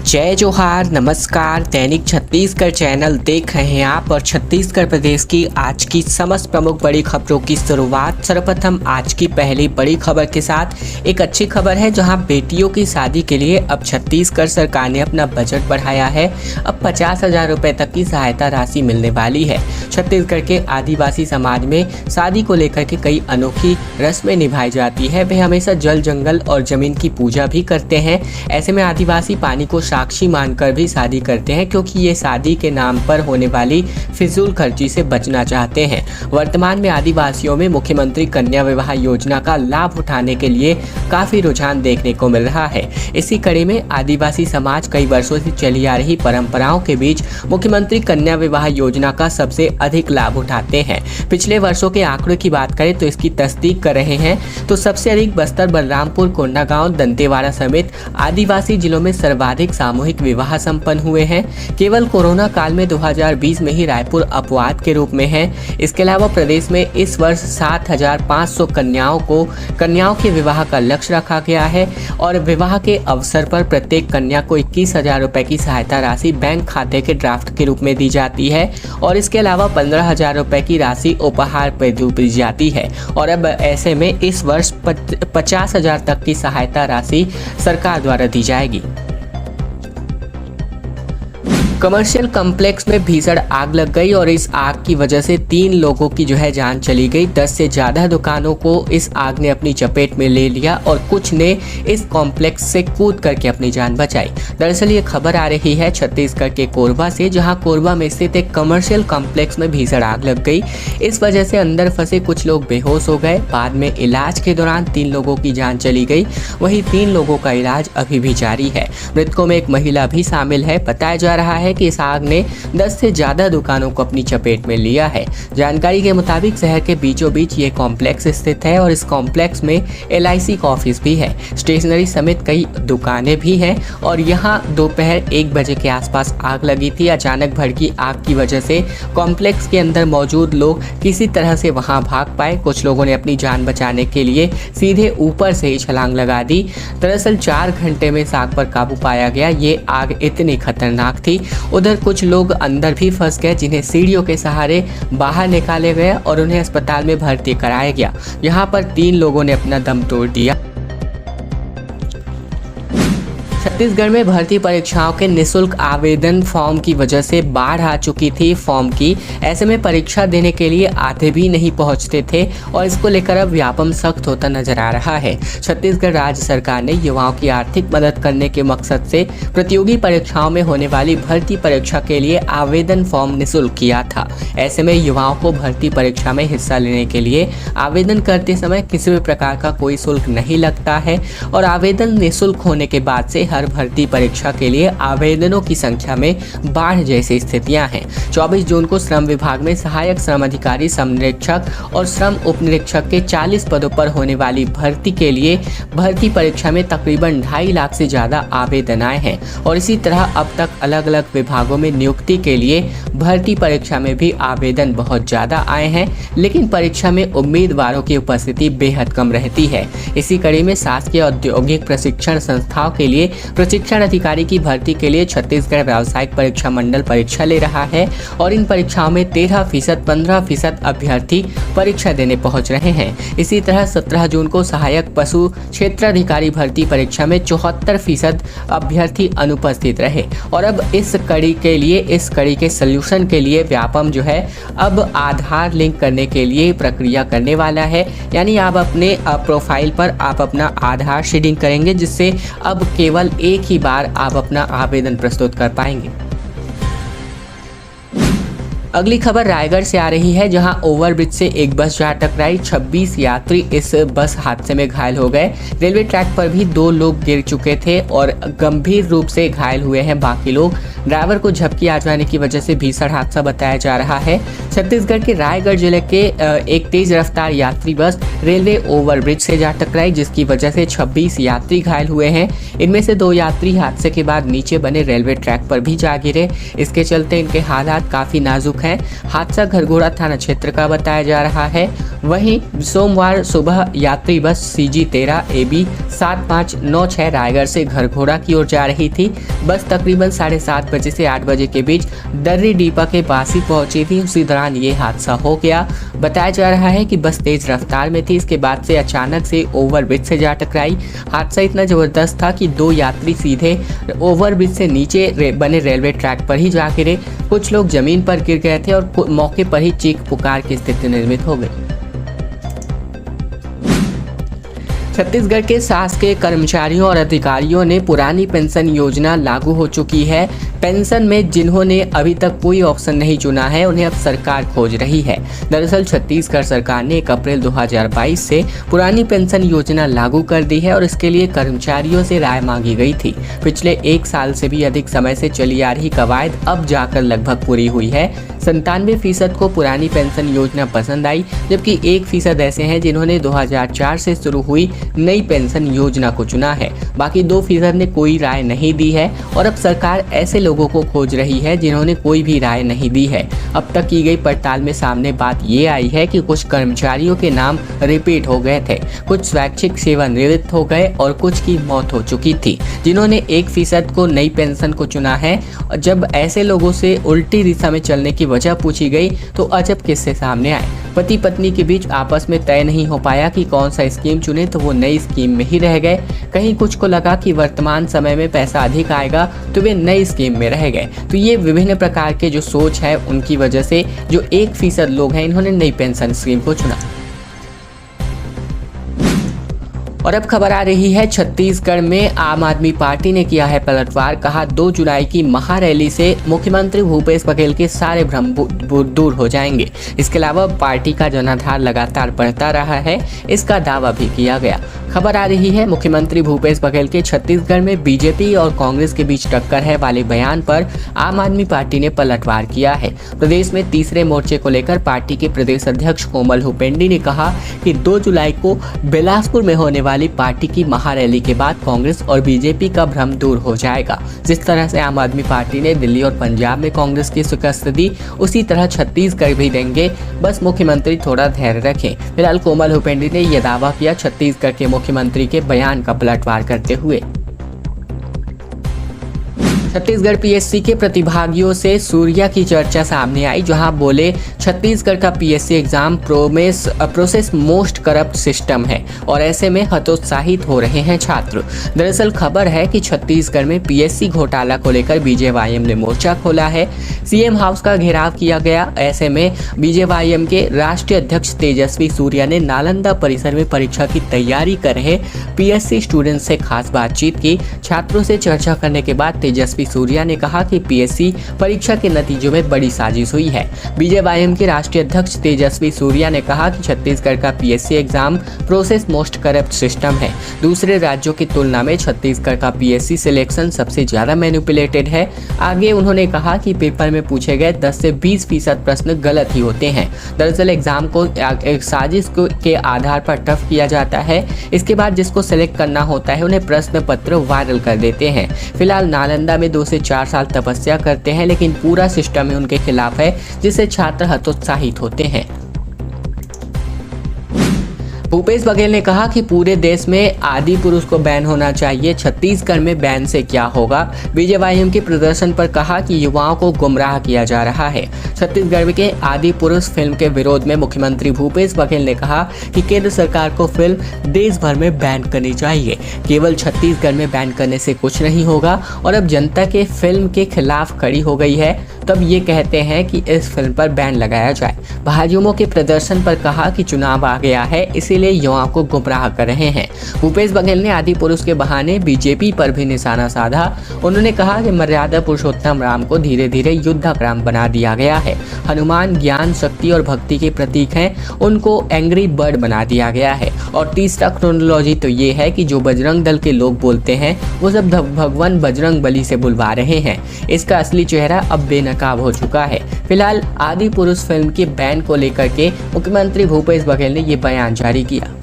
जय जोहार, नमस्कार। दैनिक छत्तीसगढ़ चैनल देख रहे हैं आप और छत्तीसगढ़ प्रदेश की आज की समस्त प्रमुख बड़ी खबरों की शुरुआत सर्वप्रथम आज की पहली बड़ी खबर के साथ। एक अच्छी खबर है जहां बेटियों की शादी के लिए अब छत्तीसगढ़ सरकार ने अपना बजट बढ़ाया है। अब 50,000 रुपये तक की सहायता राशि मिलने वाली है। छत्तीसगढ़ के आदिवासी समाज में शादी को लेकर के कई अनोखी रस्में निभाई जाती है। वे हमेशा जल, जंगल और जमीन की पूजा भी करते हैं। ऐसे में आदिवासी पानी को साक्षी मानकर भी शादी करते हैं, क्योंकि ये शादी के नाम पर होने वाली फिजूल खर्ची से बचना चाहते हैं। वर्तमान में आदिवासियों में मुख्यमंत्री कन्या विवाह योजना का लाभ उठाने के लिए काफी रुझान देखने को मिल रहा है। इसी कड़ी में आदिवासी समाज कई वर्षों से चली आ रही परंपराओं के बीच मुख्यमंत्री कन्या विवाह योजना का सबसे अधिक लाभ उठाते हैं। पिछले वर्षों के आंकड़ों की बात करें तो इसकी तस्दीक कर रहे हैं तो सबसे अधिक बस्तर, बलरामपुर, कोंडागांव, दंतेवाड़ा समेत आदिवासी जिलों में सर्वाधिक सामूहिक विवाह संपन्न हुए हैं। केवल कोरोना काल में 2020 में ही रायपुर अपवाद के रूप में है। इसके अलावा प्रदेश में इस वर्ष 7,500 कन्याओं के विवाह का लक्ष्य रखा गया है और विवाह के अवसर पर प्रत्येक कन्या को 21,000 रुपए की सहायता राशि बैंक खाते के ड्राफ्ट के रूप में दी जाती है और इसके अलावा 15,000 रुपए की राशि उपहार पर दी जाती है। और अब ऐसे में इस वर्ष 50,000 तक की सहायता राशि सरकार द्वारा दी जाएगी। कमर्शियल कॉम्प्लेक्स में भीषण आग लग गई और इस आग की वजह से 3 लोगों की जान चली गई। 10 से ज्यादा दुकानों को इस आग ने अपनी चपेट में ले लिया और कुछ ने इस कॉम्प्लेक्स से कूद करके अपनी जान बचाई। दरअसल ये खबर आ रही है छत्तीसगढ़ के कोरबा से, जहां कोरबा में स्थित एक कमर्शियल कॉम्प्लेक्स में भीषण आग लग गई। इस वजह से अंदर फंसे कुछ लोग बेहोश हो गए। बाद में इलाज के दौरान 3 लोगों की जान चली गई। वहीं 3 लोगों का इलाज अभी भी जारी है। मृतकों में एक महिला भी शामिल है। बताया जा रहा है कि इस आग ने 10 से ज्यादा दुकानों को अपनी चपेट में लिया है। जानकारी के मुताबिक शहर के बीचों बीच ये कॉम्प्लेक्स स्थित है और इस कॉम्प्लेक्स में LIC का ऑफिस भी है। स्टेशनरी समेत कई दुकानें भी हैं और यहाँ दोपहर 1 बजे के आसपास आग लगी थी। अचानक भड़की आग की वजह से कॉम्प्लेक्स के अंदर मौजूद लोग किसी तरह से वहां भाग पाए। कुछ लोगों ने अपनी जान बचाने के लिए सीधे ऊपर से ही छलांग लगा दी। दरअसल 4 घंटे में इस आग पर काबू पाया गया। ये आग इतनी खतरनाक थी। उधर कुछ लोग अंदर भी फंस गए, जिन्हें सीढ़ियों के सहारे बाहर निकाले गए और उन्हें अस्पताल में भर्ती कराया गया। यहाँ पर 3 लोगों ने अपना दम तोड़ दिया। छत्तीसगढ़ में भर्ती परीक्षाओं के निःशुल्क आवेदन फॉर्म की वजह से बाढ़ आ चुकी थी फॉर्म की। ऐसे में परीक्षा देने के लिए आधे भी नहीं पहुंचते थे और इसको लेकर अब व्यापम सख्त होता नजर आ रहा है। छत्तीसगढ़ राज्य सरकार ने युवाओं की आर्थिक मदद करने के मकसद से प्रतियोगी परीक्षाओं में होने वाली भर्ती परीक्षा के लिए आवेदन फॉर्म निःशुल्क किया था। ऐसे में युवाओं को भर्ती परीक्षा में हिस्सा लेने के लिए आवेदन करते समय किसी भी प्रकार का कोई शुल्क नहीं लगता है और आवेदन निःशुल्क होने के बाद से हर भर्ती परीक्षा के लिए आवेदनों की संख्या में बाढ़ जैसी स्थितियां हैं। 24 जून को श्रम विभाग में सहायक श्रम अधिकारी, श्रम निरीक्षक और श्रम उप निरीक्षक के 40 पदों पर होने वाली भर्ती के लिए भर्ती परीक्षा में तकरीबन 2.5 लाख से ज्यादा आवेदन आए हैं और इसी तरह अब तक अलग अलग विभागों में नियुक्ति के लिए भर्ती परीक्षा में भी आवेदन बहुत ज्यादा आए हैं, लेकिन परीक्षा में उम्मीदवारों की उपस्थिति बेहद कम रहती है। इसी कड़ी में शासकीय औद्योगिक प्रशिक्षण संस्थाओं के लिए प्रशिक्षण अधिकारी की भर्ती के लिए छत्तीसगढ़ व्यावसायिक परीक्षा मंडल परीक्षा ले रहा है और इन परीक्षाओं में 13%, 15% अभ्यर्थी परीक्षा देने पहुंच रहे हैं। इसी तरह 17 जून को सहायक पशु क्षेत्राधिकारी भर्ती परीक्षा में 74% अभ्यर्थी अनुपस्थित रहे और अब इस कड़ी के सल्यूशन के लिए व्यापम अब आधार लिंक करने के लिए प्रक्रिया करने वाला है। यानी आप अपने प्रोफाइल पर आप अपना आधार शेडिंग करेंगे, जिससे अब केवल एक ही बार आप अपना आवेदन प्रस्तुत कर पाएंगे। अगली खबर रायगढ़ से आ रही है, जहां ओवरब्रिज से एक बस जा टकराई। 26 यात्री इस बस हादसे में घायल हो गए। रेलवे ट्रैक पर भी 2 लोग गिर चुके थे और गंभीर रूप से घायल हुए हैं बाकी लोग। ड्राइवर को झपकी आ जाने की वजह से भीषण हादसा बताया जा रहा है। छत्तीसगढ़ के रायगढ़ जिले के एक तेज रफ्तार यात्री बस रेलवे ओवरब्रिज से जा टकराई, जिसकी वजह से 26 यात्री घायल हुए हैं। इनमें से 2 यात्री हादसे के बाद नीचे बने रेलवे ट्रैक पर भी जा गिरे। इसके चलते इनके हालात काफी नाजुक हैं। हादसा घरघोड़ा थाना क्षेत्र का बताया जा रहा है। वहीं सोमवार सुबह यात्री बस CG13 AB 7596 रायगढ़ से घरघोड़ा की ओर जा रही थी। बस तकरीबन 7:30 बजे से 8 बजे के बीच दर्री डीपा के पास ही पहुंची थी। उसी दौरान ये हादसा हो गया। बताया जा रहा है कि बस तेज रफ्तार में थी। इसके बाद से अचानक से ओवरब्रिज से जा टकराई। हादसा इतना जबरदस्त था कि 2 यात्री सीधे ओवरब्रिज से नीचे बने रेलवे ट्रैक पर ही जा गिरे। कुछ लोग जमीन पर गिर गए थे और मौके पर ही चीख पुकार की स्थिति निर्मित हो गई। छत्तीसगढ़ के शासकीय कर्मचारियों और अधिकारियों ने पुरानी पेंशन योजना लागू हो चुकी है। पेंशन में जिन्होंने अभी तक कोई ऑप्शन नहीं चुना है, उन्हें अब सरकार खोज रही है। दरअसल छत्तीसगढ़ सरकार ने 1 अप्रैल 2022 से पुरानी पेंशन योजना लागू कर दी है और इसके लिए कर्मचारियों से राय मांगी गई थी। पिछले 1 साल से भी अधिक समय से चली आ रही कवायद अब जाकर लगभग पूरी हुई है। 97% को पुरानी पेंशन योजना पसंद आई, जबकि 1% ऐसे हैं जिन्होंने 2004 से शुरू हुई नई पेंशन योजना को चुना है। बाकी 2% ने कोई राय नहीं दी है और अब सरकार ऐसे लोगों को खोज रही है जिन्होंने कोई भी राय नहीं दी है। अब तक की गई पड़ताल में सामने बात ये आई है कि कुछ कर्मचारियों के नाम रिपीट हो गए थे, कुछ स्वैच्छिक सेवानिवृत्त हो गए और कुछ की मौत हो चुकी थी। जिन्होंने 1% को नई पेंशन को चुना है, जब ऐसे लोगों से उल्टी दिशा में चलने की वजह पूछी गई तो अजब किस्से सामने आए। पति पत्नी के बीच आपस में तय नहीं हो पाया कि कौन सा स्कीम चुने तो वो नई स्कीम में ही रह गए। कहीं कुछ को लगा कि वर्तमान समय में पैसा अधिक आएगा तो वे नई स्कीम में रह गए। तो ये विभिन्न प्रकार के जो सोच है उनकी वजह से जो 1% लोग हैं इन्होंने नई पेंशन स्कीम को चुना। और अब खबर आ रही है छत्तीसगढ़ में आम आदमी पार्टी ने किया है पलटवार। कहा 2 जुलाई की महारैली से मुख्यमंत्री भूपेश बघेल के सारे भ्रम दूर हो जाएंगे। इसके अलावा पार्टी का जनाधार लगातार बढ़ता रहा है, इसका दावा भी किया गया। खबर आ रही है मुख्यमंत्री भूपेश बघेल के छत्तीसगढ़ में बीजेपी और कांग्रेस के बीच टक्कर है वाले बयान पर आम आदमी पार्टी ने पलटवार किया है। प्रदेश में तीसरे मोर्चे को लेकर पार्टी के प्रदेश अध्यक्ष कोमल हुपेंडी ने कहा कि 2 जुलाई को बिलासपुर में होने वाली पार्टी की महारैली के बाद कांग्रेस और बीजेपी का भ्रम दूर हो जाएगा। जिस तरह से आम आदमी पार्टी ने दिल्ली और पंजाब में कांग्रेस की शिकस्त दी, उसी तरह छत्तीसगढ़ भी देंगे। बस मुख्यमंत्री थोड़ा धैर्य रखें। फिलहाल कोमल हुपेंडी ने यह दावा किया छत्तीसगढ़ के मुख्यमंत्री के बयान का पलटवार करते हुए। छत्तीसगढ़ PSC के प्रतिभागियों से सूर्या की चर्चा सामने आई, जहां बोले छत्तीसगढ़ का PSC exam process most corrupt system है और ऐसे में हतोत्साहित हो रहे हैं छात्र। दरअसल खबर है कि छत्तीसगढ़ में PSC घोटाला को लेकर BJYM ने मोर्चा खोला है। CM हाउस का घेराव किया गया। ऐसे में BJYM के राष्ट्रीय अध्यक्ष तेजस्वी सूर्या ने नालंदा परिसर में परीक्षा की तैयारी कर रहे PSC स्टूडेंट से खास बातचीत की। छात्रों से चर्चा करने के बाद तेजस्वी सूर्या ने कहा कि PSC परीक्षा के नतीजों में बड़ी साजिश हुई है। BJYM के राष्ट्रीय अध्यक्ष तेजस्वी सूर्या ने कहा कि छत्तीसगढ़ का PSC exam process most corrupt system है। दूसरे राज्यों की तुलना में छत्तीसगढ़ का PSC सिलेक्शन सबसे ज्यादा मैनिपुलेटेड है। आगे उन्होंने कहा कि पेपर में पूछे गए 10 से 20% प्रश्न गलत ही होते हैं। दरअसल एग्जाम को एक साजिश के आधार पर टफ किया जाता है। इसके बाद जिसको सिलेक्ट करना होता है उन्हें प्रश्न पत्र वायरल कर देते हैं। फिलहाल नालंदा में 2 से 4 साल तपस्या करते हैं, लेकिन पूरा सिस्टम ही उनके खिलाफ है, जिससे छात्र हतोत्साहित होते हैं। भूपेश बघेल ने कहा कि पूरे देश में आदि पुरुष को बैन होना चाहिए, छत्तीसगढ़ में बैन से क्या होगा। BJYM के प्रदर्शन पर कहा कि युवाओं को गुमराह किया जा रहा है। छत्तीसगढ़ के आदि पुरुष फिल्म के विरोध में मुख्यमंत्री भूपेश बघेल ने कहा कि केंद्र सरकार को फिल्म देश भर में बैन करनी चाहिए, केवल छत्तीसगढ़ में बैन करने से कुछ नहीं होगा। और अब जनता के फिल्म के खिलाफ खड़ी हो गई है, तब ये कहते हैं कि इस फिल्म पर बैन लगाया जाए। भाजयुमो के प्रदर्शन पर कहा कि चुनाव आ गया है, इसीलिए युवाओं को गुमराह कर रहे हैं। भूपेश बघेल ने आदि पुरुष के बहाने बीजेपी पर भी निशाना साधा। उन्होंने कहा कि मर्यादा पुरुषोत्तम राम को धीरे धीरे युद्धक्रांत बना दिया गया है। हनुमान ज्ञान, शक्ति और भक्ति के प्रतीक हैं, उनको एंग्री बर्ड बना दिया गया है। और तीसरा क्रोनोलॉजी तो ये है कि जो बजरंग दल के लोग बोलते हैं वो सब भगवान बजरंग बली से बुलवा रहे हैं। इसका असली चेहरा अब बेनकाब हो चुका है। फिलहाल आदि पुरुष फिल्म के बैन को लेकर के मुख्यमंत्री भूपेश बघेल ने ये बयान जारी किया।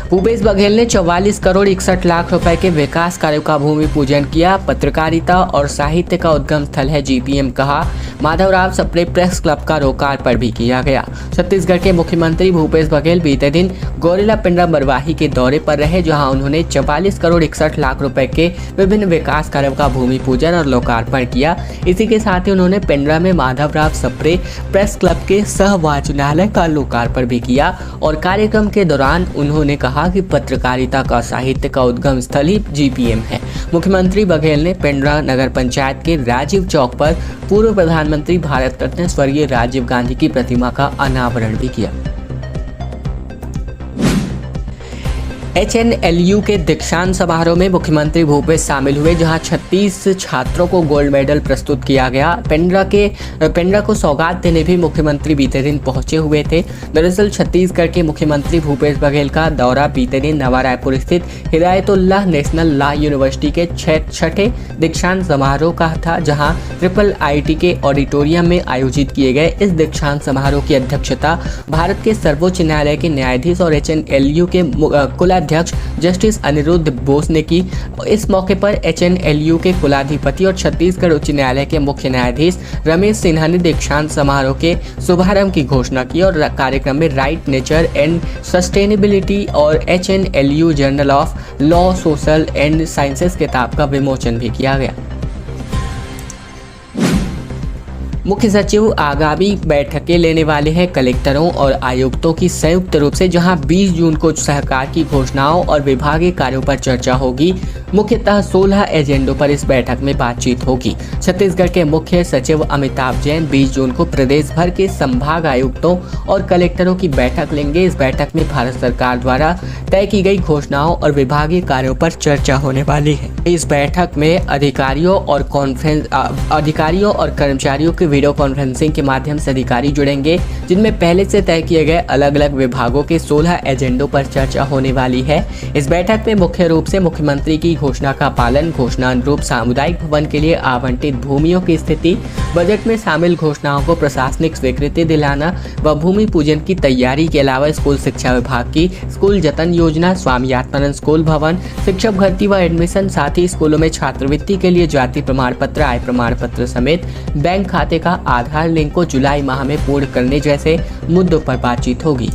भूपेश बघेल ने 44 करोड़ 61 लाख रुपए के विकास कार्यों का भूमि पूजन किया। पत्रकारिता और साहित्य का उद्गम स्थल है जीपीएम, कहा। माधवराव सप्रे प्रेस क्लब का लोकार्पण भी किया गया। छत्तीसगढ़ के मुख्यमंत्री भूपेश बघेल बीते दिन गौरेला पिंडरा मरवाही के दौरे पर रहे, जहां उन्होंने 44 करोड़ 61 लाख रुपए के विभिन्न विकास कार्यों का भूमि पूजन और लोकार्पण किया। इसी के साथ ही उन्होंने पिंडरा में माधवराव सप्रे प्रेस क्लब के सह वाचनालय का लोकार्पण भी किया और कार्यक्रम के दौरान उन्होंने कहा कि पत्रकारिता का साहित्य का उद्गम स्थल ही जीपीएम है। मुख्यमंत्री बघेल ने पिंडरा नगर पंचायत के राजीव चौक पर पूर्व प्रधानमंत्री भारत रत्न स्वर्गीय राजीव गांधी की प्रतिमा का अनावरण भी किया। HNLU के दीक्षांत समारोह में मुख्यमंत्री भूपेश शामिल हुए, जहां 36 छात्रों को गोल्ड मेडल प्रस्तुत किया गया। पेंड्रा को सौगात देने भी मुख्यमंत्री बीते दिन पहुंचे हुए थे। दरअसल छत्तीसगढ़ के मुख्यमंत्री भूपेश बघेल का दौरा बीते दिन नवा रायपुर स्थित हिदायतुल्लाह नेशनल लॉ यूनिवर्सिटी के छठे दीक्षांत समारोह का था, जहां IIIT के ऑडिटोरियम में आयोजित किए गए। इस दीक्षांत समारोह की अध्यक्षता भारत के सर्वोच्च न्यायालय के न्यायाधीश और HNLU के कुलाध्यक्ष जस्टिस अनिरुद्ध बोस ने की। इस मौके पर HNLU के कुलाधिपति और छत्तीसगढ़ उच्च न्यायालय के मुख्य न्यायाधीश रमेश सिन्हा ने दीक्षांत समारोह के शुभारंभ की घोषणा की और कार्यक्रम में राइट, नेचर एंड सस्टेनेबिलिटी और HNLU journal of law, social and sciences किताब का विमोचन भी किया गया। मुख्य सचिव आगामी बैठकें लेने वाले हैं कलेक्टरों और आयुक्तों की संयुक्त रूप से, जहां 20 जून को सरकार की घोषणाओं और विभागीय कार्यों पर चर्चा होगी। मुख्यतः 16 एजेंडों पर इस बैठक में बातचीत होगी। छत्तीसगढ़ के मुख्य सचिव अमिताभ जैन 20 जून को प्रदेश भर के संभाग आयुक्तों और कलेक्टरों की बैठक लेंगे। इस बैठक में भारत सरकार द्वारा तय की गई घोषणाओं और विभागीय कार्यों पर चर्चा होने वाली है। इस बैठक में अधिकारियों और कर्मचारियों के वीडियो कॉन्फ्रेंसिंग के माध्यम से अधिकारी जुड़ेंगे, जिनमें पहले से तय किए गए अलग अलग विभागों के 16 एजेंडों पर चर्चा होने वाली है। इस बैठक में मुख्य रूप से मुख्यमंत्री की घोषणा का पालन, घोषणा अनुरूप सामुदायिक भवन के लिए आवंटित भूमियों की स्थिति, बजट में शामिल घोषणाओं को प्रशासनिक स्वीकृति दिलाना व भूमि पूजन की तैयारी के अलावा स्कूल शिक्षा विभाग की स्कूल जतन योजना, स्वामी आत्मानंद स्कूल भवन, शिक्षक भर्ती व एडमिशन, साथ ही स्कूलों में छात्रवृत्ति के लिए जाति प्रमाण पत्र, आय प्रमाण पत्र समेत बैंक खाते का आधार लिंक को जुलाई माह में पूर्ण करने जैसे मुद्दों पर बातचीत होगी।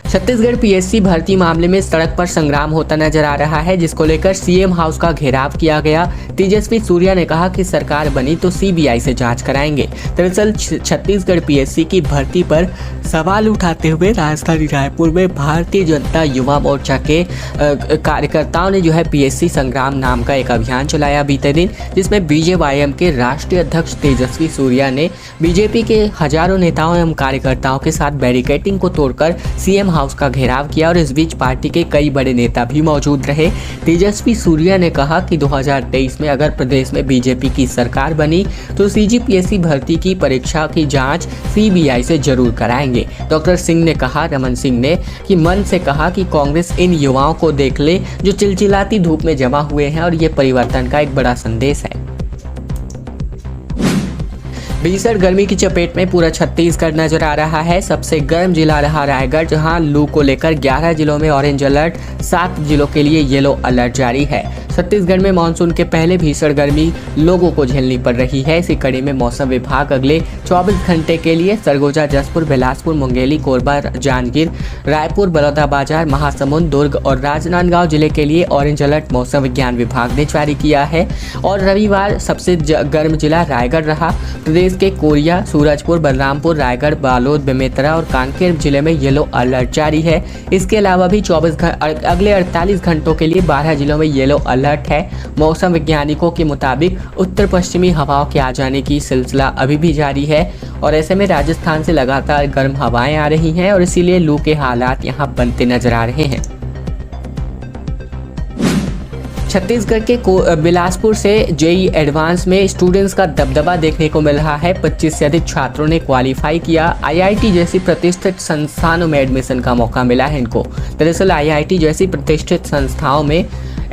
छत्तीसगढ़ PSC भर्ती मामले में सड़क पर संग्राम होता नजर आ रहा है, जिसको लेकर CM हाउस का घेराव किया गया। तेजस्वी सूर्या ने कहा कि सरकार बनी तो CBI से जांच कराएंगे। दरअसल छत्तीसगढ़ PSC की भर्ती पर सवाल उठाते हुए राजधानी रायपुर में भारतीय जनता युवा मोर्चा के कार्यकर्ताओं ने PSC संग्राम नाम का एक अभियान चलाया बीते दिन, जिसमें BJYM के राष्ट्रीय अध्यक्ष तेजस्वी सूर्या ने बीजेपी के हजारों नेताओं एवं कार्यकर्ताओं के साथ बैरिकेडिंग को तोड़कर CM हाउस का घेराव किया और इस बीच पार्टी के कई बड़े नेता भी मौजूद रहे। तेजस्वी सूर्या ने कहा कि 2023 में अगर प्रदेश में बीजेपी की सरकार बनी तो CGPSC भर्ती की परीक्षा की जांच CBI से जरूर कराएंगे। डॉक्टर सिंह ने कहा, रमन सिंह ने कि मन से कहा कि कांग्रेस इन युवाओं को देख ले जो चिलचिलाती धूप में जमा हुए हैं और ये परिवर्तन का एक बड़ा संदेश है। भीषण गर्मी की चपेट में पूरा छत्तीसगढ़ नजर आ रहा है। सबसे गर्म जिला रहा रायगढ़, जहां लू को लेकर 11 जिलों में ऑरेंज अलर्ट, 7 जिलों के लिए येलो अलर्ट जारी है। छत्तीसगढ़ में मानसून के पहले भीषण गर्मी लोगों को झेलनी पड़ रही है। इसी कड़ी में मौसम विभाग अगले 24 घंटे के लिए सरगुजा, जसपुर, बिलासपुर, मुंगेली, कोरबा, जांजगीर, रायपुर, बलौदाबाजार, महासमुंद, दुर्ग और राजनांदगांव जिले के लिए ऑरेंज अलर्ट मौसम विज्ञान विभाग ने जारी किया है। और रविवार सबसे गर्म जिला रायगढ़ रहा। प्रदेश के कोरिया, सूरजपुर, बलरामपुर, रायगढ़, बालोद, बेमेतरा और कांकेर जिले में येलो अलर्ट जारी है। इसके अलावा भी अगले 48 घंटों के लिए 12 जिलों में येलो अलर्ट है। मौसम वैज्ञानिकों के मुताबिक उत्तर पश्चिमी हवाओं के आ जाने की सिलसिला अभी भी जारी है और ऐसे में राजस्थान से लगातार गर्म हवाएं आ रही हैं और इसीलिए लू के हालात यहां बनते नजर आ रहे हैं। छत्तीसगढ़ के बिलासपुर से JEE एडवांस में स्टूडेंट्स का दबदबा देखने को मिल रहा है। 25 से अधिक छात्रों ने क्वालिफाई किया। IIT जैसी प्रतिष्ठित संस्थानों में एडमिशन का मौका मिला है इनको। दरअसल IIT जैसी प्रतिष्ठित संस्थाओं में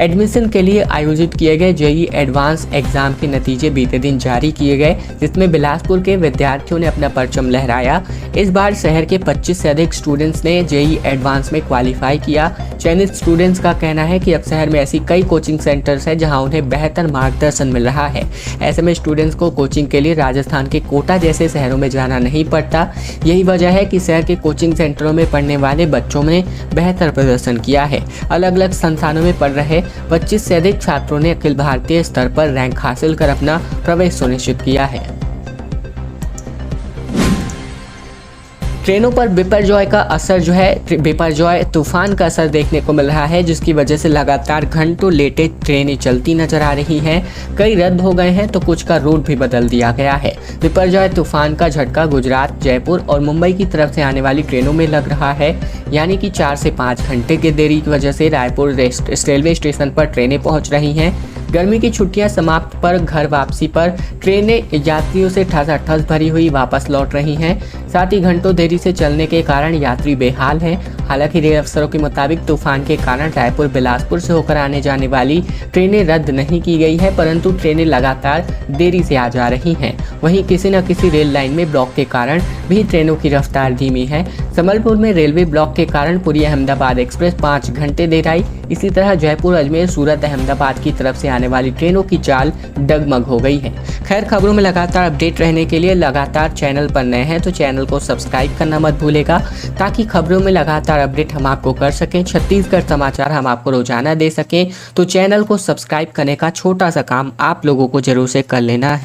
एडमिशन के लिए आयोजित किए गए जेईई एडवांस एग्जाम के नतीजे बीते दिन जारी किए गए, जिसमें बिलासपुर के विद्यार्थियों ने अपना परचम लहराया। इस बार शहर के 25 से अधिक स्टूडेंट्स ने जेईई एडवांस में क्वालिफाई किया। चयनित स्टूडेंट्स का कहना है कि अब शहर में ऐसी कई कोचिंग सेंटर्स हैं जहां उन्हें बेहतर मार्गदर्शन मिल रहा है। ऐसे में स्टूडेंट्स को कोचिंग के लिए राजस्थान के कोटा जैसे शहरों में जाना नहीं पड़ता। यही वजह है कि शहर के कोचिंग सेंटरों में पढ़ने वाले बच्चों ने बेहतर प्रदर्शन किया है। अलग अलग संस्थानों में पढ़ रहे 25 से अधिक छात्रों ने अखिल भारतीय स्तर पर रैंक हासिल कर अपना प्रवेश सुनिश्चित किया है। ट्रेनों पर बिपरजॉय का असर बिपरजॉय तूफान का असर देखने को मिल रहा है, जिसकी वजह से लगातार घंटों लेटे ट्रेनें चलती नजर आ रही हैं। कई रद्द हो गए हैं तो कुछ का रूट भी बदल दिया गया है। बिपरजॉय तूफान का झटका गुजरात, जयपुर और मुंबई की तरफ से आने वाली ट्रेनों में लग रहा है, यानी कि 4 से 5 घंटे की देरी की वजह से रायपुर रेलवे स्टेशन पर ट्रेनें पहुँच रही हैं। गर्मी की छुट्टियां समाप्त पर घर वापसी पर ट्रेनें यात्रियों से ठस भरी हुई वापस लौट रही हैं। साथ ही घंटों देरी से चलने के कारण यात्री बेहाल हैं। हालांकि रेल अफसरों के मुताबिक तूफान के कारण रायपुर बिलासपुर से होकर आने जाने वाली ट्रेनें रद्द नहीं की गई है, परंतु ट्रेनें लगातार देरी से आ जा रही हैं। वहीं किसी न किसी रेल लाइन में ब्लॉक के कारण भी ट्रेनों की रफ्तार धीमी है। संबलपुर में रेलवे ब्लॉक के कारण पुरी अहमदाबाद एक्सप्रेस 5 घंटे देर आई। इसी तरह जयपुर, अजमेर, सूरत, अहमदाबाद की तरफ से आने वाली ट्रेनों की चाल डगमग हो गई है। खैर, खबरों में लगातार अपडेट रहने के लिए लगातार चैनल पर नए हैं तो चैनल को सब्सक्राइब करना मत भूलेगा, ताकि खबरों में लगातार अपडेट हम आपको कर सकें, छत्तीसगढ़ समाचार हम आपको रोजाना दे सकें। तो चैनल को सब्सक्राइब करने का छोटा सा काम आप लोगों को जरूर से कर लेना है।